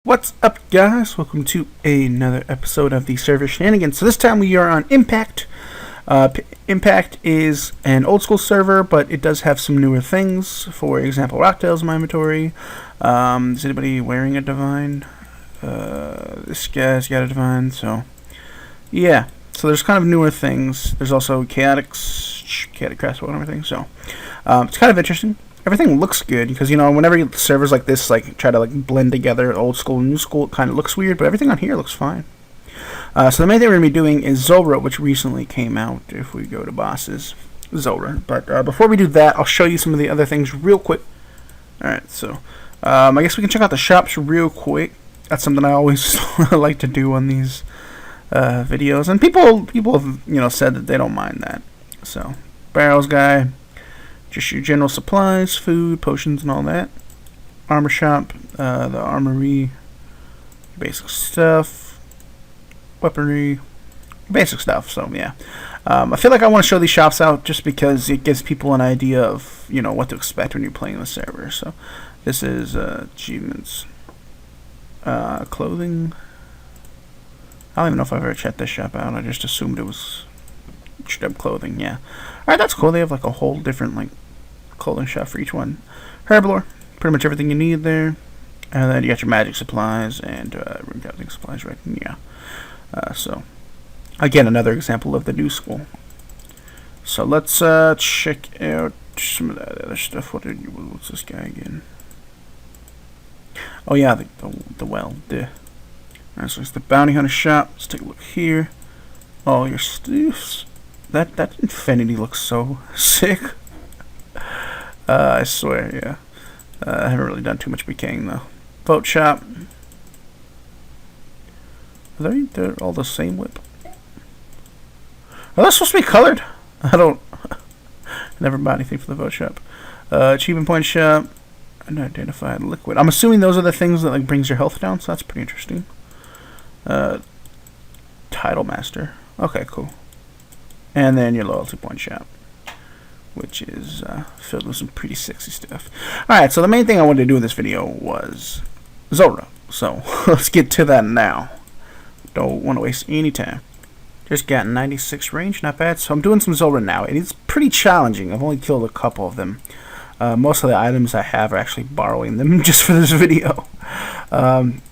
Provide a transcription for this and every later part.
What's up, guys? Welcome to another episode of the Server Shenanigans. So this time we are on Impact. Impact is an old school server, but it does have some newer things. For example, Rocktail's in my inventory. Is anybody wearing a Divine? This guy's got a Divine, so yeah. So there's kind of newer things. There's also Chaotic Craft and everything, so it's kind of interesting. Everything looks good because, you know, whenever servers like this try to blend together old school and new school, it kind of looks weird, but everything on here looks fine. So the main thing we're going to be doing is Zora, which recently came out. If we go to bosses, Zora. But before we do that, I'll show you some of the other things real quick. Alright, so I guess we can check out the shops real quick. That's something I always like to do on these videos, and people have said that they don't mind that. So barrels guy. Just your general supplies, food, potions, and all that. Armor shop, the armory, basic stuff, weaponry, basic stuff. So yeah, I feel like I want to show these shops out just because it gives people an idea of what to expect when you're playing the server. So this is achievements, clothing. I don't even know if I've ever checked this shop out. I just assumed it was strip clothing. Yeah. Alright, that's cool. They have like a whole different clothing shop for each one. Herblore, pretty much everything you need there. And then you got your magic supplies and room crafting supplies, right? Yeah. So again, another example of the new school. So let's check out some of that other stuff. What's this guy again? Oh yeah, the well. Alright, so it's the bounty hunter shop. Let's take a look here. All your stuffs. That infinity looks so sick. I swear, yeah. I haven't really done too much BKing though. Boat shop. They're all the same whip. Are they supposed to be colored? I don't. Never bought anything for the boat shop. Achievement point shop. Unidentified liquid. I'm assuming those are the things that brings your health down. So that's pretty interesting. Title master. Okay, cool. And then your loyalty point shop, which is filled with some pretty sexy stuff. Alright, so the main thing I wanted to do in this video was Zora. So let's get to that now. Don't want to waste any time. Just got 96 range, not bad. So I'm doing some Zora now, and it's pretty challenging. I've only killed a couple of them. Most of the items I have are actually borrowing them just for this video.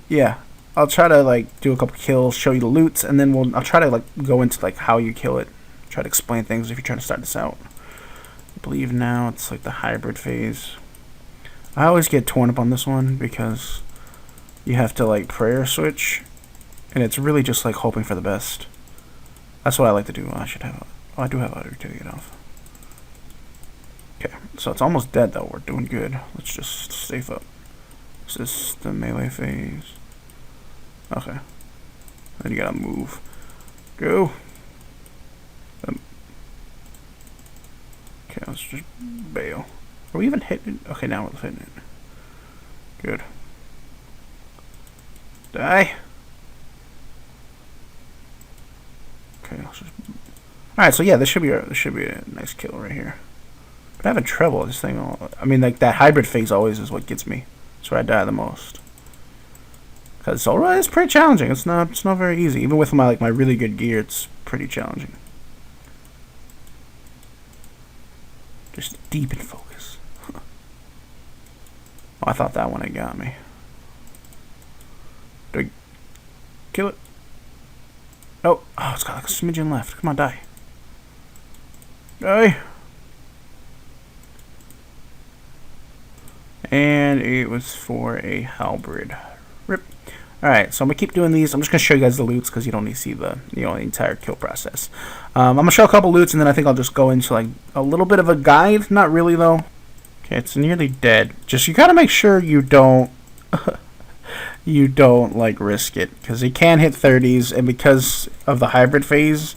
Yeah. I'll try to do a couple kills, show you the loots, and then I'll try to go into how you kill it. Try to explain things if you're trying to start this out. I believe now it's the hybrid phase. I always get torn up on this one because you have to prayer switch, and it's really just hoping for the best. That's what I like to do. I should have. I do have auto to get off. Okay, so it's almost dead though. We're doing good. Let's just safe up. This is the melee phase. Okay. Then you gotta move. Go. Okay, let's just bail. Are we even hitting it? Okay, now we're hitting it. Good. Die. Okay, let's just. Alright, so yeah, this should be a nice kill right here. But I'm having trouble with this thing. I mean, that hybrid phase always is what gets me. That's where I die the most. Because Zora is pretty challenging. It's not very easy. Even with my really good gear, it's pretty challenging. Just deep in focus. Oh, I thought that one had got me. Do I kill it? Oh, it's got a smidgen left. Come on, die. Die. And it was for a halberd. Rip. Alright, so I'm going to keep doing these. I'm just going to show you guys the loots because you don't need to see the entire kill process. I'm going to show a couple loots, and then I think I'll just go into a little bit of a guide. Not really though. Okay, it's nearly dead. Just you got to make sure you don't risk it because it can hit 30s, and because of the hybrid phase,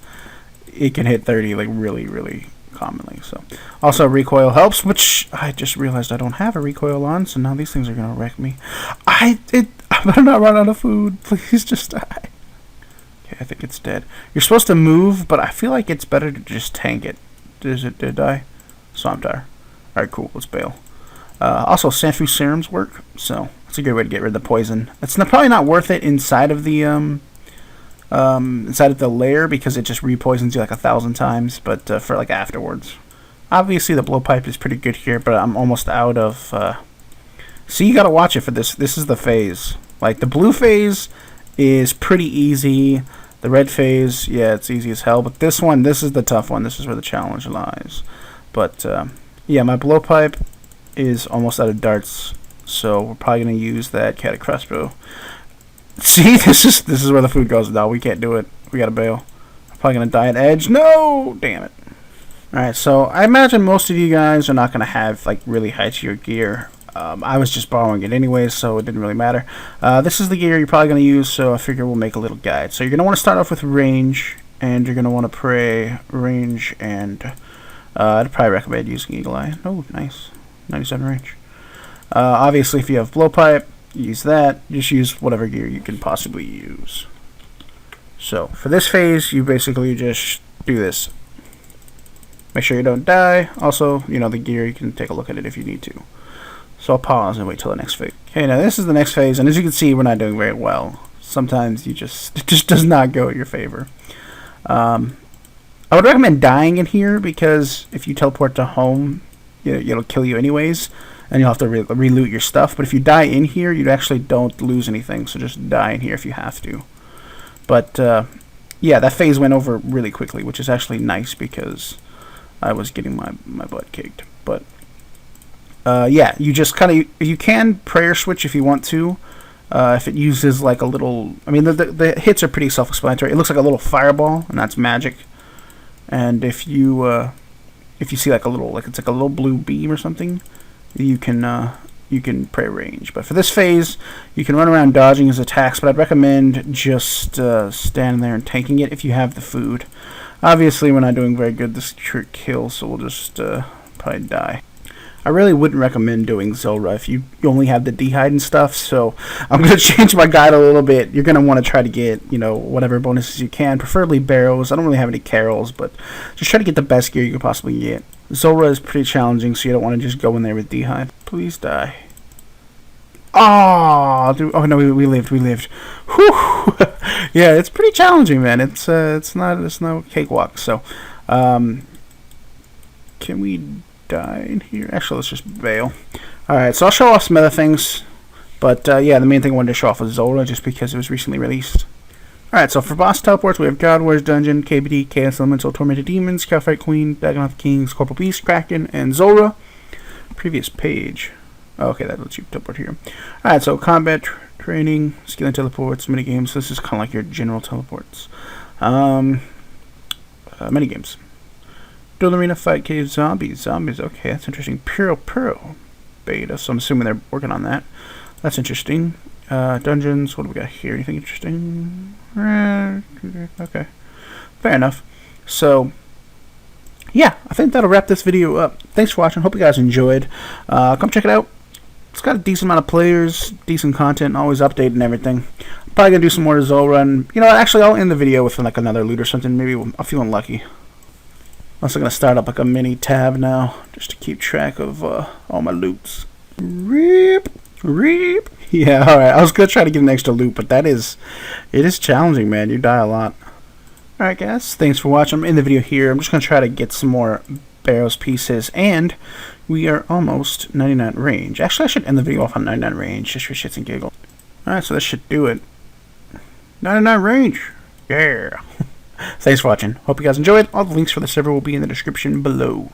it can hit 30 really commonly. So also recoil helps, which I just realized I don't have a recoil on, so now these things are going to wreck me. I better not run out of food. Please just die. Okay, I think it's dead. You're supposed to move, but I feel like it's better to just tank it. Did it die? So I'm tired. Alright, cool. Let's bail. Also, Sanfu serums work, so It's a good way to get rid of the poison. It's probably not worth it inside of the lair because it just re-poisons you like 1,000 times. But for like afterwards, obviously the blowpipe is pretty good here. But I'm almost out of. So you gotta watch it for this. This is the phase. Like the blue phase is pretty easy. The red phase, yeah, it's easy as hell. But this one, this is the tough one. This is where the challenge lies. But yeah, my blowpipe is almost out of darts, so we're probably gonna use that cat crossbow. See, this is where the food goes. No, we can't do it. We gotta bail. I'm probably gonna die at edge. No, damn it. All right, so I imagine most of you guys are not gonna have like really high tier gear. I was just borrowing it anyways, so it didn't really matter. This is the gear you're probably going to use, so I figure we'll make a little guide. So you're going to want to start off with range, and you're going to want to pray range, and I'd probably recommend using Eagle Eye. Oh, nice. 97 range. Obviously, if you have blowpipe, use that. Just use whatever gear you can possibly use. So for this phase, you basically just do this. Make sure you don't die. Also, you know, the gear, you can take a look at it if you need to. So I'll pause and wait till the next phase. Okay, now this is the next phase, and as you can see, we're not doing very well. Sometimes it just does not go in your favor. I would recommend dying in here because if you teleport to home, it'll kill you anyways, and you'll have to re-loot your stuff. But if you die in here, you actually don't lose anything, so just die in here if you have to. But yeah, that phase went over really quickly, which is actually nice because I was getting my butt kicked. But yeah, you just kind of, you can prayer switch if you want to. If it uses like a little, I mean, the hits are pretty self-explanatory. It looks like a little fireball, and that's magic. And if you see like a little, like it's like a little blue beam or something, you can pray range. But for this phase, you can run around dodging his attacks, but I'd recommend just standing there and tanking it if you have the food. Obviously, we're not doing very good this trick kill, so we'll just probably die. I really wouldn't recommend doing Zulrah if you only have the Dehyde and stuff, so I'm going to change my guide a little bit. You're going to want to try to get, whatever bonuses you can, preferably barrels. I don't really have any carols, but just try to get the best gear you can possibly get. Zulrah is pretty challenging, so you don't want to just go in there with Dehyde. Please die. Oh, dude. Oh no, we lived. Whew. Yeah, it's pretty challenging, man. It's no cakewalk. So, can we die in here? Actually, let's just bail. Alright, so I'll show off some other things. But yeah, the main thing I wanted to show off was Zulrah just because it was recently released. Alright, so for boss teleports, we have God Wars Dungeon, KBD, Chaos Elemental, Tormented Demons, Calfight Queen, Dagon Kings, Corporal Beast, Kraken, and Zulrah. Previous page. Okay, that lets you teleport here. Alright, so combat training, skill and teleports, minigames. This is kind of like your general teleports. Minigames. Duel Arena, Fight Cave, Zombies. Okay, that's interesting. Puro beta, so I'm assuming they're working on that. That's interesting. Dungeons, what do we got here? Anything interesting? Okay, fair enough. So, yeah, I think that'll wrap this video up. Thanks for watching. Hope you guys enjoyed. Come check it out. It's got a decent amount of players, decent content, always updating everything. Probably gonna do some more Zulrah, and actually I'll end the video with like another loot or something. Maybe I'm feeling lucky. I'm also gonna start up like a mini tab now, just to keep track of all my loots. Reap. Yeah, all right. I was gonna try to get an extra loot, but it is challenging, man. You die a lot. All right, guys. Thanks for watching. I'm in the video here. I'm just gonna try to get some more barrels pieces, and we are almost 99 range. Actually, I should end the video off on 99 range, just for shits and giggles. All right, so this should do it. 99 range. Yeah. Thanks for watching. Hope you guys enjoyed. All the links for the server will be in the description below.